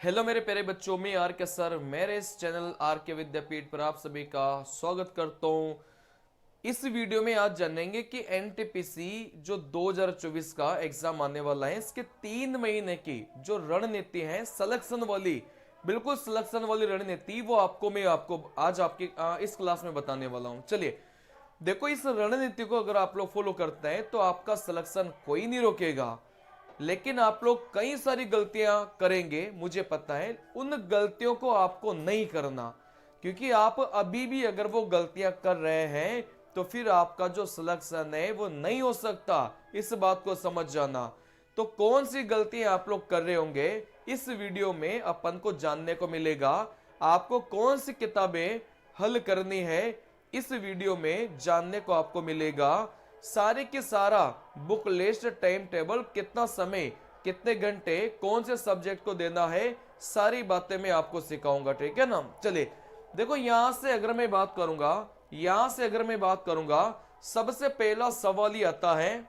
Hello मेरे प्यारे बच्चों, में आर के सर मेरे इस चैनल आर के विद्यापीठ पर आप सभी का स्वागत करता हूं। इस वीडियो में आज जानेंगे कि एनटीपीसी जो 2024 का एग्जाम आने वाला है, इसके 3 महीने की जो रणनीति है सिलेक्शन वाली, बिल्कुल सिलेक्शन वाली रणनीति, वो मैं आपको आज आपकी इस क्लास में बताने वाला हूं। चलिए देखो, इस रणनीति को अगर आप लोग फॉलो करते हैं तो आपका सिलेक्शन कोई नहीं रोकेगा, लेकिन आप लोग कई सारी गलतियां करेंगे, मुझे पता है। उन गलतियों को आपको नहीं करना, क्योंकि आप अभी भी अगर वो गलतियां कर रहे हैं तो फिर आपका जो सिलेक्शन है वो नहीं हो सकता। इस बात को समझ जाना। तो कौन सी गलतियां आप लोग कर रहे होंगे, इस वीडियो में अपन को जानने को मिलेगा। आपको कौन सी किताबें हल करनी है, इस वीडियो में जानने को आपको मिलेगा। सारे के सारा बुक लिस्ट, टाइम टेबल, कितना समय, कितने घंटे, कौन से सब्जेक्ट को देना है, सारी बातें मैं आपको सिखाऊंगा, ठीक है ना। चलिए देखो, यहां से अगर मैं बात करूंगा, सबसे पहला सवाल ही आता है,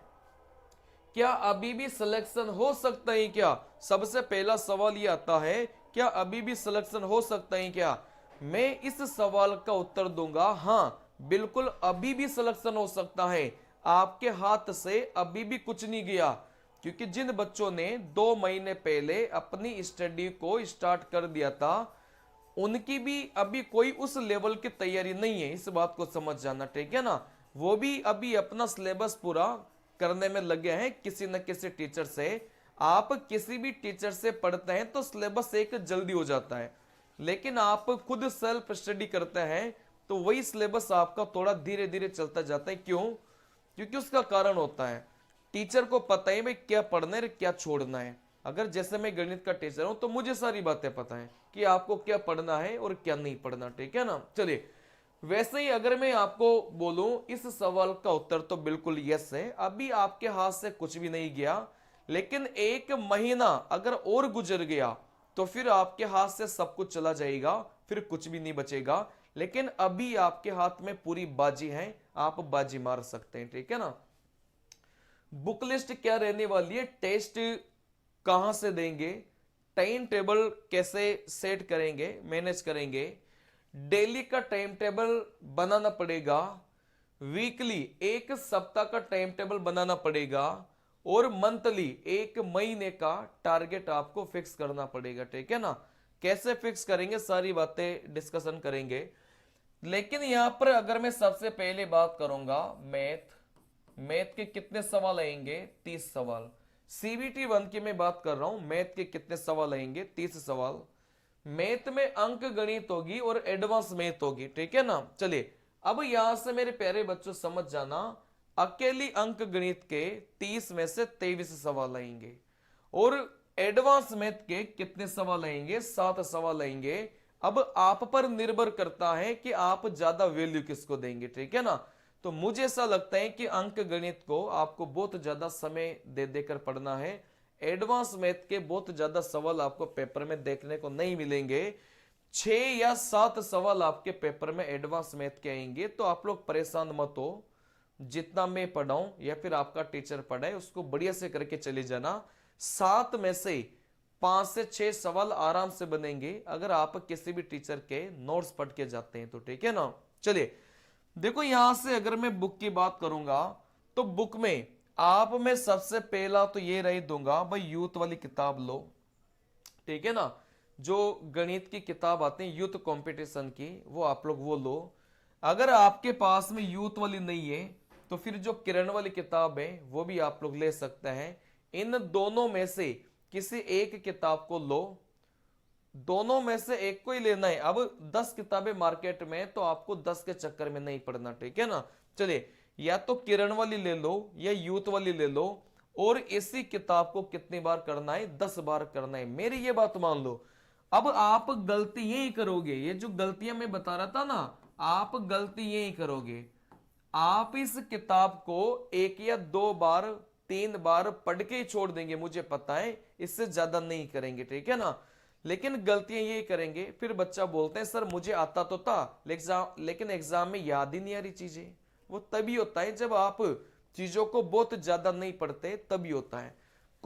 क्या अभी भी सिलेक्शन हो सकता है क्या। सबसे पहला सवाल ये आता है, क्या अभी भी सिलेक्शन हो सकता है क्या। मैं इस सवाल का उत्तर दूंगा, हाँ बिल्कुल अभी भी सिलेक्शन हो सकता है। आपके हाथ से अभी भी कुछ नहीं गया, क्योंकि जिन बच्चों ने 2 महीने पहले अपनी स्टडी को स्टार्ट कर दिया था, उनकी भी अभी कोई उस लेवल की तैयारी नहीं है। इस बात को समझ जाना, ठीक है ना। वो भी अभी अपना सिलेबस पूरा करने में लगे हैं किसी न किसी टीचर से। आप किसी भी टीचर से पढ़ते हैं तो सिलेबस एक जल्दी हो जाता है, लेकिन आप खुद सेल्फ स्टडी करते हैं तो वही सिलेबस आपका थोड़ा धीरे धीरे चलता जाता है। क्यों? क्योंकि उसका कारण होता है, टीचर को पता है भाई क्या पढ़ना है क्या छोड़ना है। अगर जैसे मैं गणित का टीचर हूं तो मुझे सारी बातें पता है कि आपको क्या पढ़ना है और क्या नहीं पढ़ना, ठीक है ना। चलिए, वैसे ही अगर मैं आपको बोलूं, इस सवाल का उत्तर तो बिल्कुल यस है। अभी आपके हाथ से कुछ भी नहीं गया, लेकिन 1 महीना अगर और गुजर गया तो फिर आपके हाथ से सब कुछ चला जाएगा, फिर कुछ भी नहीं बचेगा। लेकिन अभी आपके हाथ में पूरी बाजी है, आप बाजी मार सकते हैं, ठीक है ना। बुक लिस्ट क्या रहने वाली है, टेस्ट कहां से देंगे, टाइम टेबल कैसे सेट करेंगे, मैनेज करेंगे, डेली का टाइम टेबल बनाना पड़ेगा, वीकली 1 सप्ताह का टाइम टेबल बनाना पड़ेगा, और मंथली 1 महीने का टारगेट आपको फिक्स करना पड़ेगा, ठीक है ना। कैसे फिक्स करेंगे, सारी बातें डिस्कशन करेंगे। लेकिन यहां पर अगर मैं सबसे पहले बात करूंगा, मैथ के कितने सवाल आएंगे, 30 सवाल। सीबीटी 1 की मैं बात कर रहा हूं, मैथ के कितने सवाल आएंगे, 30 सवाल। मैथ में अंक गणित होगी और एडवांस मैथ होगी, ठीक है ना। चलिए अब यहां से मेरे प्यारे बच्चों समझ जाना, अकेली अंक गणित के 30 में से 23 सवाल आएंगे, और एडवांस मैथ के कितने सवाल आएंगे, 7 सवाल आएंगे। अब आप पर निर्भर करता है कि आप ज्यादा वैल्यू किसको देंगे, ठीक है ना। तो मुझे ऐसा लगता है कि अंक गणित को आपको बहुत ज्यादा समय दे देकर पढ़ना है। एडवांस मैथ के बहुत ज्यादा सवाल आपको पेपर में देखने को नहीं मिलेंगे। 6 या 7 सवाल आपके पेपर में एडवांस मैथ के आएंगे। तो आप लोग परेशान मत हो, जितना मैं पढ़ाऊं या फिर आपका टीचर पढ़ाए उसको बढ़िया से करके चले जाना। 7 में से 5 से 6 सवाल आराम से बनेंगे अगर आप किसी भी टीचर के नोट्स पढ़ के जाते हैं तो, ठीक है ना। चलिए देखो, यहां से अगर मैं बुक की बात करूंगा तो बुक में आप मैं सबसे पहला तो ये रही दूंगा, भाई यूथ वाली किताब लो, ठीक है ना। जो गणित की किताब आती है यूथ कंपटीशन की, वो आप लोग वो लो। अगर आपके पास में यूथ वाली नहीं है तो फिर जो किरण वाली किताब है वो भी आप लोग ले सकते हैं। इन दोनों में से किसी एक किताब को लो, दोनों में से एक को ही लेना है। अब 10 किताबें मार्केट में, तो आपको 10 के चक्कर में नहीं पड़ना, ठीक है ना। चलिए, या तो किरण वाली ले लो या यूथ वाली ले लो, और इसी किताब को कितनी बार करना है, 10 बार करना है। मेरी ये बात मान लो। अब आप गलती यही करोगे, ये जो गलतियां मैं बता रहा था ना, आप गलती यही करोगे। आप इस किताब को 1 या 2 बार, 3 बार पढ़ के ही छोड़ देंगे, मुझे पता है, इससे ज्यादा नहीं करेंगे, ठीक है ना। लेकिन गलतियां ये करेंगे, फिर बच्चा बोलते हैं सर मुझे आता तो था लेकिन एग्जाम में याद ही नहीं आ रही चीजें। वो तभी होता है जब आप चीजों को बहुत ज्यादा नहीं पढ़ते, तभी होता है।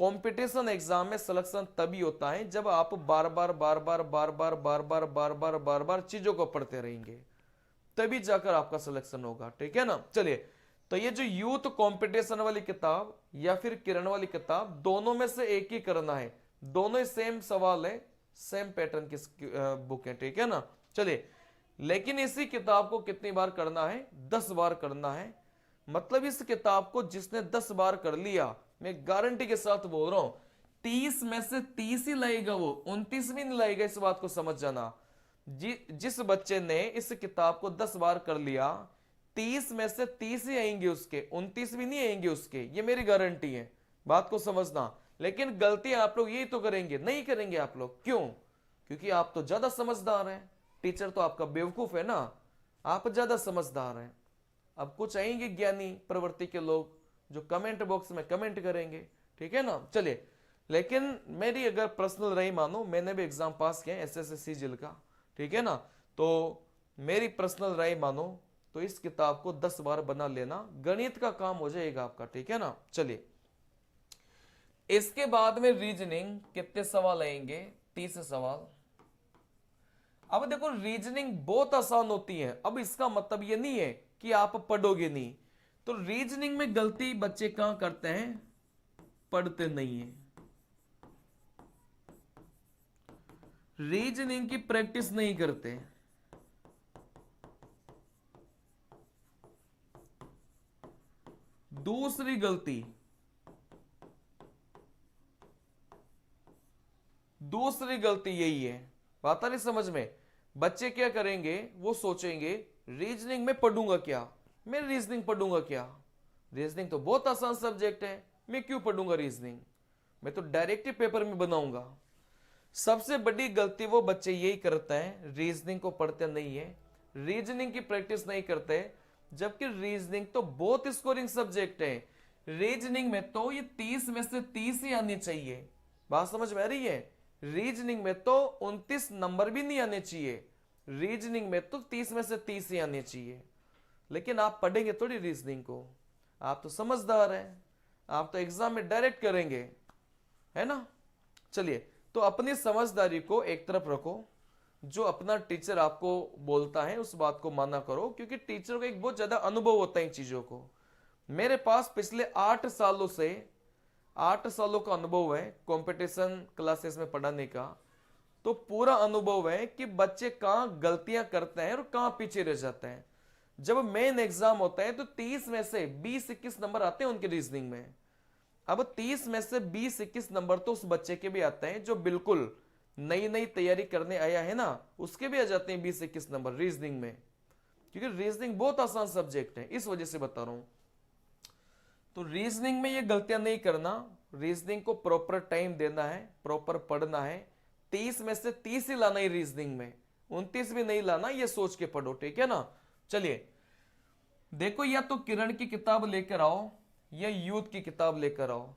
कंपटीशन एग्जाम में सिलेक्शन तभी होता है जब आप बार बार बार बार बार बार बार बार बार बार बार बार चीजों को पढ़ते रहेंगे, तभी जाकर आपका सिलेक्शन होगा। ठीक है ना। चलिए, तो ये जो यूथ कंपटीशन वाली किताब या फिर किरण वाली किताब, दोनों में से एक ही करना है, दोनों ही सेम सवाल है, सेम पैटर्न की बुक है। ठीक है ना। चलिए, लेकिन इसी किताब को कितनी बार करना है? 10 बार करना है। मतलब इस किताब को जिसने 10 बार कर लिया, मैं गारंटी के साथ बोल रहा हूं 30 में से 30 ही लाएगा, वो 29 भी नहीं लाएगा। इस बात को समझ जाना। जिस बच्चे ने इस किताब को 10 बार कर लिया, 30 में से 30 ही आएंगे उसके, 29 भी नहीं आएंगे उसके, ये मेरी गारंटी है। बात को समझना। लेकिन गलती आप लोग यही तो करेंगे, नहीं करेंगे आप लोग। क्यों? क्योंकि आप तो ज्यादा समझदार हैं, टीचर तो आपका बेवकूफ है ना, आप ज्यादा समझदार हैं। अब कुछ आएंगे ज्ञानी प्रवृत्ति के लोग जो कमेंट बॉक्स में कमेंट करेंगे। ठीक है ना। चलिए, लेकिन मेरी अगर पर्सनल रही मानो, मैंने भी एग्जाम पास किया एसएससी जिल का। ठीक है ना। तो मेरी पर्सनल राय मानो तो इस किताब को 10 बार बना लेना, गणित का काम हो जाएगा आपका। ठीक है ना। चलिए, इसके बाद में रीजनिंग कितने सवाल आएंगे? 30 सवाल। अब देखो, रीजनिंग बहुत आसान होती है। अब इसका मतलब ये नहीं है कि आप पढ़ोगे नहीं। तो रीजनिंग में गलती बच्चे कहां करते हैं? पढ़ते नहीं है, रीजनिंग की प्रैक्टिस नहीं करते। दूसरी गलती, दूसरी गलती यही है। बात आ रही समझ में? बच्चे क्या करेंगे? वो सोचेंगे रीजनिंग में पढ़ूंगा क्या, मैं रीजनिंग पढ़ूंगा क्या, रीजनिंग तो बहुत आसान सब्जेक्ट है, मैं क्यों पढ़ूंगा रीजनिंग, मैं तो डायरेक्ट ही पेपर में बनाऊंगा। सबसे बड़ी गलती वो बच्चे यही करते हैं, रीजनिंग को पढ़ते नहीं है, रीजनिंग की प्रैक्टिस नहीं करते। जबकि रीजनिंग तो बहुत स्कोरिंग सब्जेक्ट है। रीजनिंग में तो ये 30 में से 30 ही आनी चाहिए। बात समझ में आ रही है? रीजनिंग में तो 29 नंबर भी नहीं आने चाहिए, रीजनिंग में तो 30 में से 30 ही आने चाहिए। लेकिन आप पढ़ेंगे थोड़ी रीजनिंग को, आप तो समझदार हैं, आप तो एग्जाम में डायरेक्ट करेंगे, है ना। चलिए, तो अपनी समझदारी को एक तरफ रखो, जो अपना टीचर आपको बोलता है उस बात को माना करो, क्योंकि टीचर को एक बहुत ज्यादा अनुभव होता है इन चीजों को। मेरे पास पिछले 8 सालों से 8 सालों का अनुभव है कंपटीशन क्लासेस में पढ़ाने का। तो पूरा अनुभव है कि बच्चे कहां गलतियां करते हैं और कहां पीछे रह जाते हैं। जब मेन एग्जाम होता है तो 30 में से 20-21 नंबर आते हैं उनके रीजनिंग में। अब 30 में से 20-21 नंबर तो उस बच्चे के भी आते हैं जो बिल्कुल नई नई तैयारी करने आया है ना, उसके भी आ जाते हैं 20-21 नंबर रीजनिंग में। क्योंकि रीजनिंग बहुत आसान सब्जेक्ट है, इस वजह से बता रहा हूं। तो रीजनिंग में ये गलतियां नहीं करना, रीजनिंग को प्रॉपर टाइम देना है, प्रॉपर पढ़ना है। 30 में से 30 ही लाना है रीजनिंग में, 29 भी नहीं लाना, ये सोच के पढ़ो। ठीक है ना। चलिए, देखो, या तो किरण की किताब लेकर आओ या यूथ की किताब लेकर आओ।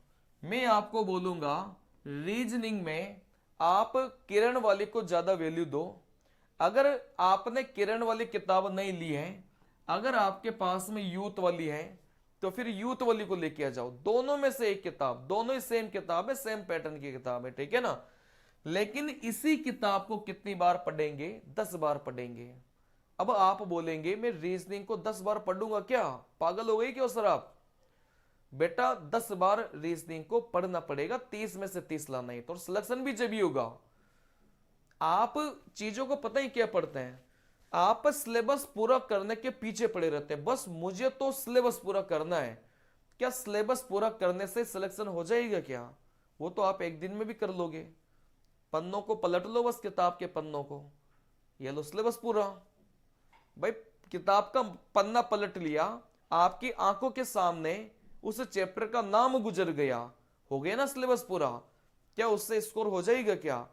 मैं आपको बोलूंगा रीजनिंग में आप किरण वाली को ज्यादा वैल्यू दो। अगर आपने किरण वाली किताब नहीं ली है, अगर आपके पास में यूथ वाली है, तो फिर यूथ वाली को लेके आ जाओ। दोनों में से एक किताब, दोनों ही सेम किताब है, सेम पैटर्न की किताब है। ठीक है ना। लेकिन इसी किताब को कितनी बार पढ़ेंगे? 10 बार पढ़ेंगे। अब आप बोलेंगे मैं रीजनिंग को 10 बार पढ़ूंगा क्या, पागल हो गई क्यों सर आप? बेटा 10 बार रीजनिंग को पढ़ना पड़ेगा, 30 में से 30 लाना है, तो सिलेक्शन भी जब ही होगा। आप चीजों को पता ही क्या पढ़ते हैं, आप सिलेबस पूरा करने के पीछे पड़े रहते हैं। बस मुझे तो सिलेबस पूरा करना है। क्या सिलेबस पूरा करने से सिलेक्शन हो जाएगा क्या? वो तो आप एक दिन में भी कर लोगे। पन्नों को पलट लो, बस किताब के पन्नों को, ये लो सिलेबस पूरा। भाई, किताब का पन्ना पलट लिया, आपकी आंखों के सामने उस चैप्टर का नाम गुजर गया, हो गया ना सिलेबस पूरा। क्या उससे स्कोर हो जाएगा क्या?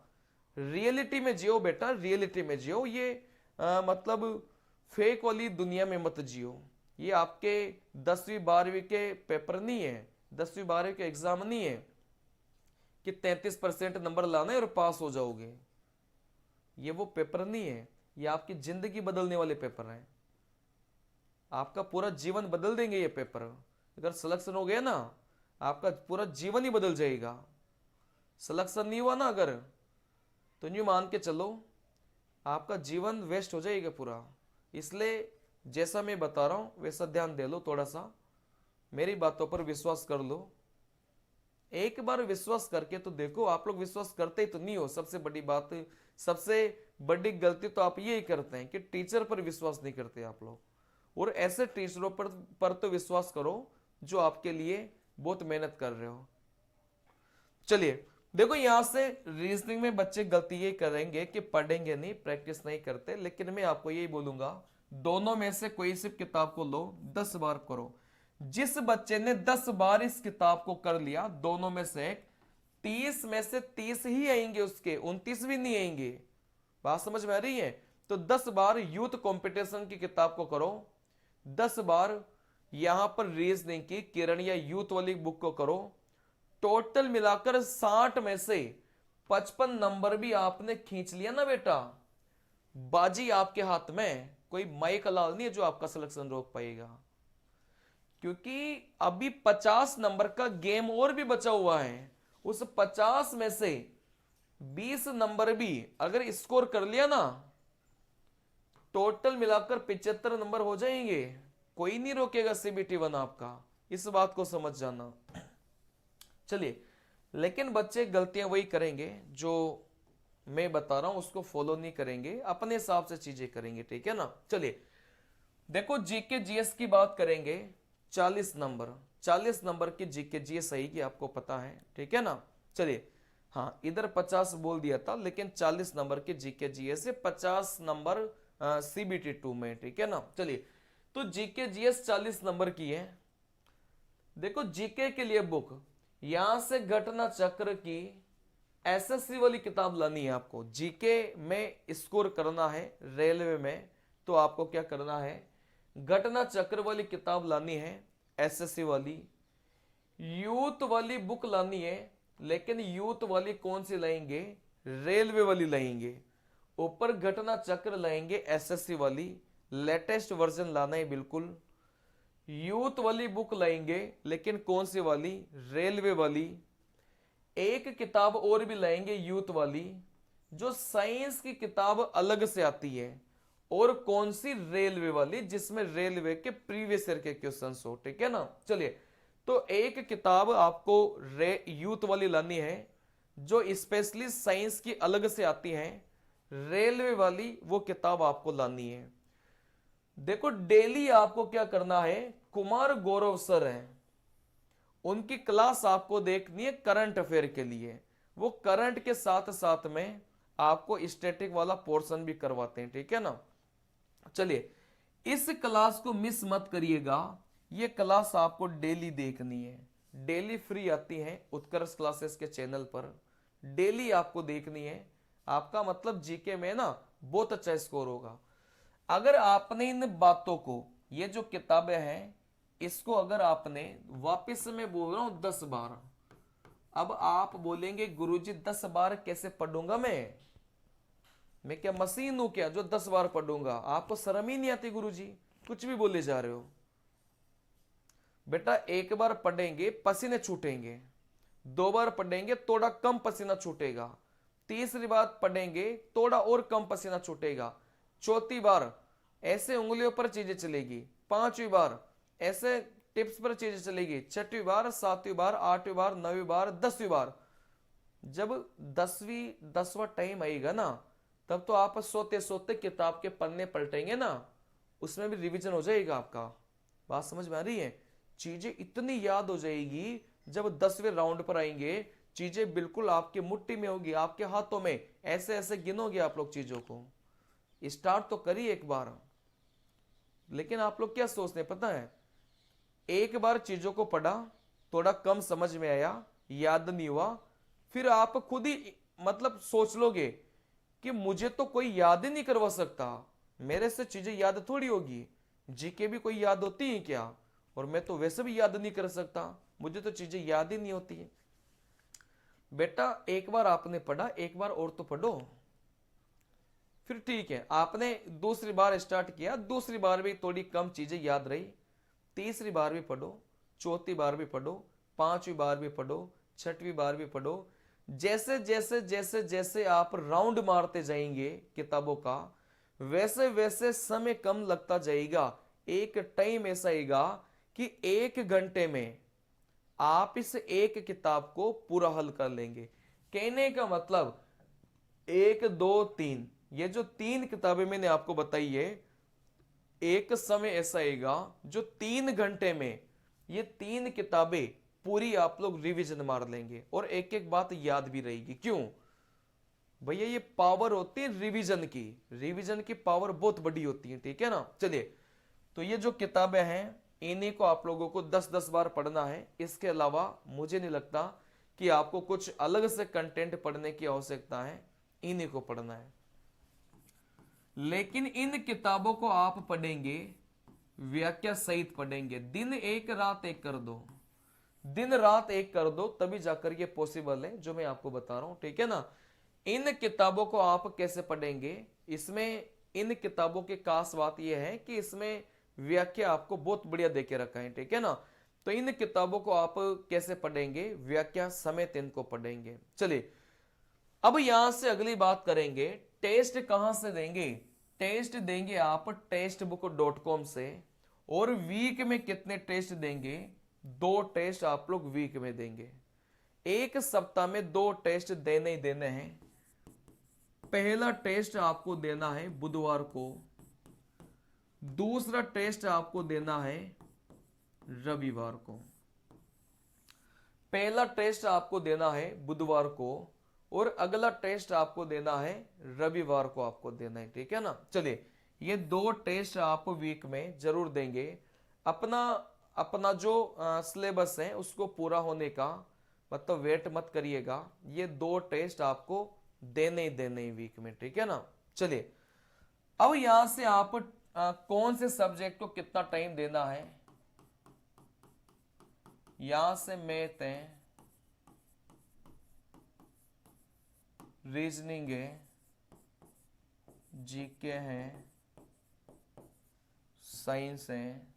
रियलिटी में जियो बेटा, रियलिटी में जियो। ये मतलब फेक वाली दुनिया में मत जियो। ये आपके 10वीं 12वीं के पेपर नहीं है, 10वीं 12वीं के एग्जाम नहीं है कि 33% नंबर लाना है और पास हो जाओगे। ये वो पेपर नहीं है, ये आपकी जिंदगी बदलने वाले पेपर हैं। आपका पूरा जीवन बदल देंगे ये पेपर। अगर सिलेक्शन हो गया ना, आपका पूरा जीवन ही बदल जाएगा। सिलेक्शन नहीं हुआ ना अगर, तो यूं मान के चलो आपका जीवन वेस्ट हो जाएगा पूरा। इसलिए जैसा मैं बता रहा हूं वैसा ध्यान दे लो, थोड़ा सा मेरी बातों पर विश्वास कर लो। एक बार विश्वास करके तो देखो। आप लोग विश्वास करते ही तो नहीं हो, सबसे बड़ी बात, सबसे बड़ी गलती तो आप यही करते हैं कि टीचर पर विश्वास नहीं करते आप लोग। और ऐसे टीचरों पर तो विश्वास करो जो आपके लिए बहुत मेहनत कर रहे हो। चलिए देखो, यहां से रीजनिंग में बच्चे गलती ये करेंगे कि पढ़ेंगे नहीं, प्रैक्टिस नहीं करते। लेकिन मैं आपको यही बोलूंगा, दोनों में से कोई सी किताब को लो, 10 बार करो। जिस बच्चे ने 10 बार इस किताब को कर लिया, दोनों में से 30 में से 30 ही आएंगे, उसके 29 भी नहीं आएंगे। बात समझ में आ रही है? तो 10 बार यूथ कंपटीशन की किताब को करो, 10 बार यहां पर रीजनिंग की किरण या यूथ वाली बुक को करो। टोटल मिलाकर 60 में से 55 नंबर भी आपने खींच लिया ना बेटा, बाजी आपके हाथ में। कोई माइक लाल नहीं है जो आपका सिलेक्शन रोक पाएगा, क्योंकि अभी 50 नंबर का गेम और भी बचा हुआ है। उस 50 में से 20 नंबर भी अगर स्कोर कर लिया ना, टोटल मिलाकर 75 नंबर हो जाएंगे। कोई नहीं रोकेगा सीबीटी 1 आपका, इस बात को समझ जाना। चलिए, लेकिन बच्चे गलतियां वही करेंगे जो मैं बता रहा हूं, उसको फॉलो नहीं करेंगे, अपने हिसाब से चीजें करेंगे, ठीक है ना। चलिए देखो, जीके जीएस की बात करेंगे। 40 नंबर, 40 नंबर की जीके जीएस आएगी, आपको पता है, ठीक है ना। चलिए, हाँ इधर 50 बोल दिया था, लेकिन 40 नंबर की जीके जीएस से 50 नंबर सीबीटी 2 में, ठीक है ना। चलिए, तो जीके जीएस 40 नंबर की है। देखो जीके के लिए बुक, यहां से घटना चक्र की एसएससी वाली किताब लानी है आपको। जीके में स्कोर करना है रेलवे में, तो आपको क्या करना है, घटना चक्र वाली किताब लानी है, एसएससी वाली। यूथ वाली बुक लानी है, लेकिन यूथ वाली कौन सी लाएंगे, रेलवे वाली लाएंगे। ऊपर घटना चक्र लाएंगे एसएससी वाली, लेटेस्ट वर्जन लाना है बिल्कुल। यूथ वाली बुक लाएंगे, लेकिन कौन सी वाली, रेलवे वाली। एक किताब और भी लाएंगे यूथ वाली, जो साइंस की किताब अलग से आती है। और कौन सी, रेलवे वाली, जिसमें रेलवे के प्रीवियस ईयर के क्वेश्चंस हो, ठीक है ना। चलिए, तो एक किताब आपको यूथ वाली लानी है, जो स्पेशली साइंस की अलग से आती है। रेलवे वाली वो किताब आपको लानी है। देखो डेली आपको क्या करना है, कुमार गौरव सर हैं, उनकी क्लास आपको देखनी है करंट अफेयर के लिए। वो करंट के साथ साथ में आपको स्टैटिक वाला पोर्शन भी करवाते हैं, ठीक है ना। चलिए, इस क्लास को मिस मत करिएगा, ये क्लास आपको डेली देखनी है। डेली फ्री आती है उत्कर्ष क्लासेस के चैनल पर, डेली आपको देखनी है। आपका मतलब जीके में ना बहुत अच्छा स्कोर होगा अगर आपने इन बातों को, ये जो किताबें हैं, इसको अगर आपने, वापस मैं बोल रहा हूं 10 बार। अब आप बोलेंगे गुरुजी 10 बार कैसे पढ़ूंगा मैं क्या मशीन हूं क्या जो 10 बार पढ़ूंगा? आपको शर्म ही नहीं आती गुरुजी, कुछ भी बोले जा रहे हो। बेटा एक बार पढ़ेंगे पसीने छूटेंगे, 2 बार पढ़ेंगे थोड़ा कम पसीना छूटेगा, तीसरी बार पढ़ेंगे थोड़ा और कम पसीना छूटेगा, चौथी बार ऐसे उंगलियों पर चीजें चलेगी, 5वीं बार ऐसे टिप्स पर चीजें चलेगी, 6वीं बार, 7वीं बार, 8वीं बार, 9वीं बार, 10वीं बार। जब 10वां टाइम आएगा ना, तब तो आप सोते सोते किताब के पन्ने पलटेंगे ना, उसमें भी रिवीजन हो जाएगा आपका। बात समझ में आ रही है? चीजें इतनी याद हो जाएगी, जब 10वें राउंड पर आएंगे चीजें बिल्कुल आपकी मुट्ठी में होगी, आपके हाथों में, ऐसे ऐसे गिनोगे आप लोग चीजों को। स्टार्ट तो करिए एक बार। लेकिन आप लोग क्या सोचते हैं पता है, एक बार चीजों को पढ़ा, थोड़ा कम समझ में आया, याद नहीं हुआ, फिर आप खुद ही मतलब सोच लोगे कि मुझे तो कोई याद ही नहीं करवा सकता, मेरे से चीजें याद थोड़ी होगी, जीके भी कोई याद होती है क्या, और मैं तो वैसे भी याद नहीं कर सकता, मुझे तो चीजें याद ही नहीं होती है। बेटा एक बार आपने पढ़ा, एक बार और तो पढ़ो, फिर ठीक है। आपने दूसरी बार स्टार्ट किया, दूसरी बार भी थोड़ी कम चीजें याद रही, तीसरी बार भी पढ़ो, चौथी बार भी पढ़ो, 5वीं बार भी पढ़ो, 6वीं बार भी पढ़ो। जैसे जैसे जैसे जैसे आप राउंड मारते जाएंगे किताबों का, वैसे वैसे समय कम लगता जाएगा। एक टाइम ऐसा आएगा कि 1 घंटे में आप इस एक किताब को पूरा हल कर लेंगे। कहने का मतलब 1, 2, 3, ये जो 3 किताबें मैंने आपको बताई है, एक समय ऐसा आएगा जो 3 घंटे में ये 3 किताबें पूरी आप लोग रिवीजन मार लेंगे और एक एक बात याद भी रहेगी। क्यों भैया? ये पावर होती है रिवीजन की, रिवीजन की पावर बहुत बड़ी होती है, ठीक है ना। चलिए, तो ये जो किताबें हैं इन्हीं को आप लोगों को 10-10 बार पढ़ना है। इसके अलावा मुझे नहीं लगता कि आपको कुछ अलग से कंटेंट पढ़ने की आवश्यकता है, इन्हीं को पढ़ना है। लेकिन इन किताबों को आप पढ़ेंगे, व्याख्या सहित पढ़ेंगे। दिन एक रात एक कर दो, दिन रात एक कर दो, तभी जाकर ये पॉसिबल है जो मैं आपको बता रहा हूं, ठीक है ना। इन किताबों को आप कैसे पढ़ेंगे? इसमें इन किताबों की खास बात यह है कि इसमें व्याख्या आपको बहुत बढ़िया देके रखा है, ठीक है ना। तो इन किताबों को आप कैसे पढ़ेंगे? व्याख्या समेत इनको पढ़ेंगे। चलिए, अब यहां से अगली बात करेंगे, टेस्ट कहां से देंगे? टेस्ट देंगे आप टेस्टबुक.com से। और वीक में कितने टेस्ट देंगे? 2 टेस्ट आप लोग वीक में देंगे। एक सप्ताह में 2 टेस्ट देने ही देने हैं। पहला टेस्ट आपको देना है बुधवार को, दूसरा टेस्ट आपको देना है रविवार को। पहला टेस्ट आपको देना है बुधवार को और अगला टेस्ट आपको देना है रविवार को, आपको देना है, ठीक है ना। चलिए, ये 2 टेस्ट आप वीक में जरूर देंगे। अपना जो सिलेबस है उसको पूरा होने का मतलब वेट मत करिएगा, ये 2 टेस्ट आपको देने ही देने ही वीक में, ठीक है ना। चलिए, अब यहां से आप कौन से सब्जेक्ट को कितना टाइम देना है, यहां से मैथ है, रीजनिंग है, जीके है, साइंस है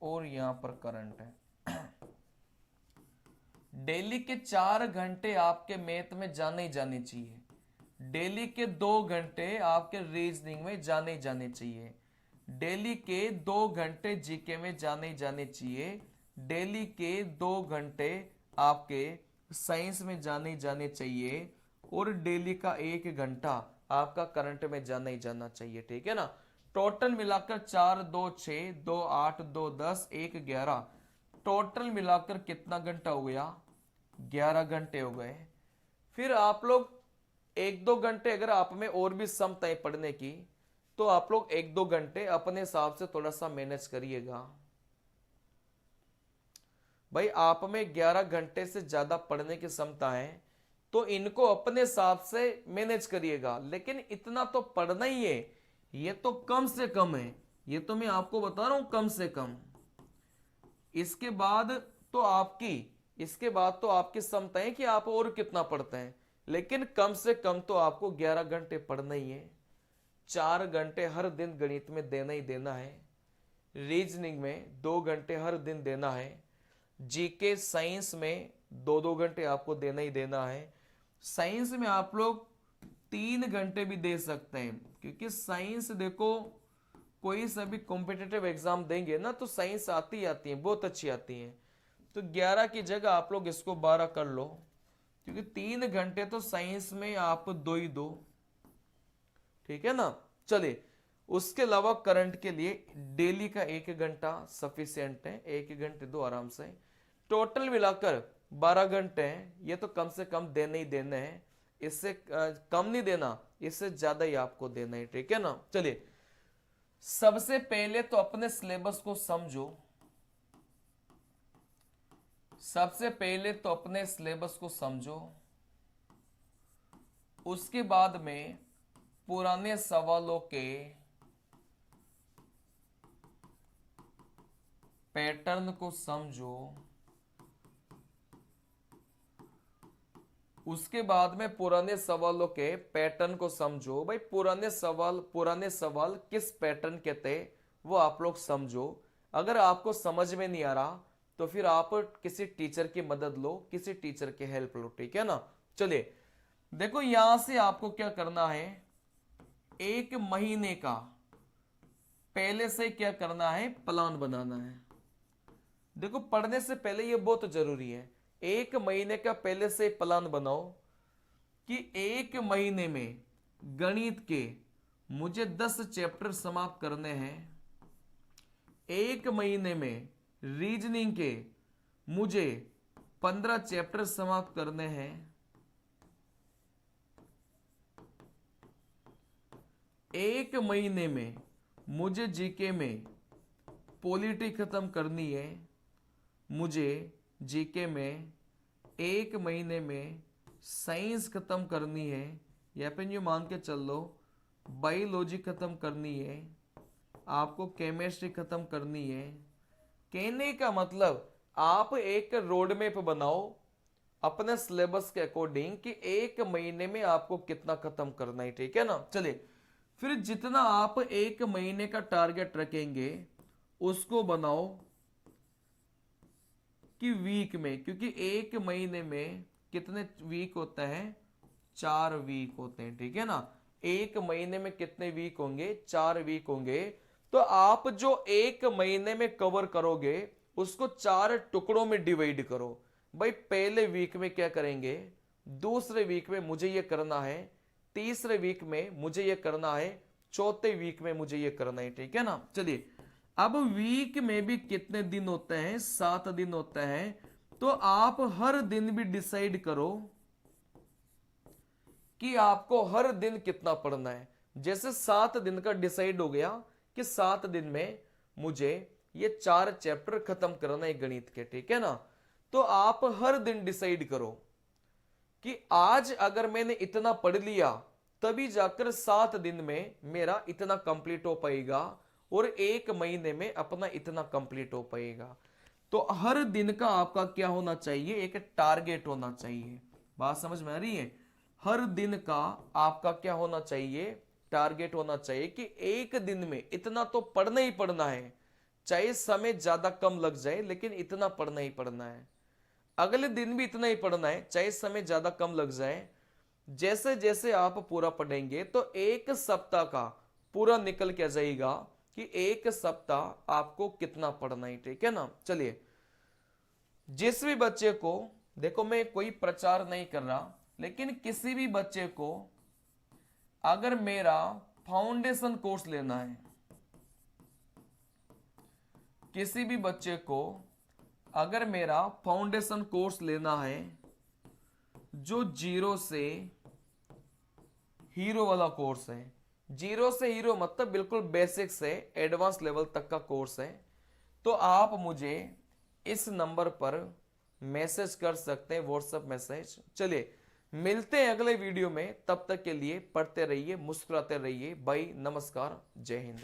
और यहां पर करंट है। डेली के 4 घंटे आपके मैथ में जाने ही जाने चाहिए। डेली के 2 घंटे आपके रीजनिंग में जाने ही जाने चाहिए। डेली के 2 घंटे जीके में जाने ही जाने चाहिए। डेली के 2 घंटे आपके साइंस में जाने ही जाने चाहिए और डेली का 1 घंटा आपका करंट में जाना ही जाना चाहिए, ठीक है ना। टोटल मिलाकर 4, 2, 6, 2, 8, 2, 10, 1, 11, टोटल मिलाकर कितना घंटा हो गया? 11 घंटे हो गए। फिर आप लोग 1-2 घंटे अगर आप में और भी क्षमता है पढ़ने की, तो आप लोग 1-2 घंटे अपने हिसाब से थोड़ा सा मैनेज करिएगा। भाई, आप में 11 घंटे से ज्यादा पढ़ने की क्षमता है तो इनको अपने हिसाब से मैनेज करिएगा, लेकिन इतना तो पढ़ना ही है। ये तो कम से कम है, ये तो मैं आपको बता रहा हूं कम से कम। इसके बाद तो आपकी क्षमता है कि आप और कितना पढ़ते हैं, लेकिन कम से कम तो आपको 11 घंटे पढ़ना ही है। 4 घंटे हर दिन गणित में देना ही देना है। रीजनिंग में 2 घंटे हर दिन देना है। जीके साइंस में 2-2 घंटे आपको देना ही देना है। साइंस में आप लोग 3 घंटे भी दे सकते हैं, क्योंकि साइंस देखो, कोई सा भी कॉम्पिटिटिव एग्जाम देंगे ना तो साइंस आती है, बहुत अच्छी आती है। तो 11 की जगह आप लोग इसको 12 कर लो, क्योंकि 3 घंटे तो साइंस में आप 2 ही दो, ठीक है ना। चलिए, उसके अलावा करंट के लिए डेली का 1 घंटा सफिशिएंट है, 1 घंटे दो आराम से। टोटल मिलाकर 12 घंटे हैं, ये तो कम से कम देने ही देने हैं। इससे कम नहीं देना, इससे ज्यादा ही आपको देना है, ठीक है ना। चलिए, सबसे पहले तो अपने सिलेबस को समझो। सबसे पहले तो अपने सिलेबस को समझो, उसके बाद में पुराने सवालों के पैटर्न को समझो, उसके बाद में पुराने सवालों के पैटर्न को समझो। भाई, पुराने सवाल किस पैटर्न के थे वो आप लोग समझो। अगर आपको समझ में नहीं आ रहा तो फिर आप किसी टीचर की मदद लो, किसी टीचर की हेल्प लो, ठीक है ना। चलिए देखो यहां से आपको क्या करना है, एक महीने का पहले से क्या करना है, प्लान बनाना है। देखो पढ़ने से पहले ये बहुत जरूरी है, एक महीने का पहले से प्लान बनाओ कि एक महीने में गणित के मुझे 10 चैप्टर समाप्त करने हैं, एक महीने में रीजनिंग के मुझे 15 चैप्टर समाप्त करने हैं, एक महीने में मुझे जीके में पॉलिटी खत्म करनी है, मुझे जीके में एक महीने में साइंस खत्म करनी है, या फिर यूं मान के चल लो बायोलॉजी खत्म करनी है, आपको केमिस्ट्री खत्म करनी है। कहने का मतलब आप एक रोड मैप बनाओ अपने सिलेबस के अकॉर्डिंग कि एक महीने में आपको कितना खत्म करना है, ठीक है ना। चलिए फिर जितना आप एक महीने का टारगेट रखेंगे उसको बनाओ कि वीक में, क्योंकि एक महीने में कितने वीक होता है, 4 वीक होते हैं, ठीक है ना। एक महीने में कितने वीक होंगे, 4 वीक होंगे। तो आप जो एक महीने में कवर करोगे उसको 4 टुकड़ों में डिवाइड करो। भाई पहले वीक में क्या करेंगे, दूसरे वीक में मुझे ये करना है, तीसरे वीक में मुझे ये करना है, चौथे वीक में मुझे ये करना है, ठीक है ना। चलिए अब वीक में भी कितने दिन होते हैं, 7 दिन होते हैं। तो आप हर दिन भी डिसाइड करो कि आपको हर दिन कितना पढ़ना है। जैसे 7 दिन का डिसाइड हो गया कि 7 दिन में मुझे ये 4 चैप्टर खत्म करना है गणित के, ठीक है ना। तो आप हर दिन डिसाइड करो कि आज अगर मैंने इतना पढ़ लिया तभी जाकर 7 दिन में मेरा इतना कंप्लीट हो पाएगा और एक महीने में अपना इतना कंप्लीट हो पाएगा। तो हर दिन का आपका क्या होना चाहिए, एक टारगेट होना चाहिए। बात समझ में आ रही है। हर दिन का आपका क्या होना चाहिए, टारगेट होना चाहिए कि एक दिन में इतना तो पढ़ना ही पढ़ना है, चाहे समय ज्यादा कम लग जाए लेकिन इतना पढ़ना ही पढ़ना है। अगले दिन भी इतना ही पढ़ना है, चाहे समय ज्यादा कम लग जाए। जैसे जैसे आप पूरा पढ़ेंगे तो एक सप्ताह का पूरा निकल के जाएगा कि एक सप्ताह आपको कितना पढ़ना है, ठीक है ना। चलिए जिस भी बच्चे को, देखो मैं कोई प्रचार नहीं कर रहा, लेकिन किसी भी बच्चे को अगर मेरा फाउंडेशन कोर्स लेना है, किसी भी बच्चे को अगर मेरा फाउंडेशन कोर्स लेना है जो 0 से हीरो वाला कोर्स है, 0 से हीरो मतलब बिल्कुल बेसिक से एडवांस लेवल तक का कोर्स है, तो आप मुझे इस नंबर पर मैसेज कर सकते हैं, व्हाट्सएप मैसेज। चलिए मिलते हैं अगले वीडियो में, तब तक के लिए पढ़ते रहिए, मुस्कुराते रहिए। बाय, नमस्कार, जय हिंद।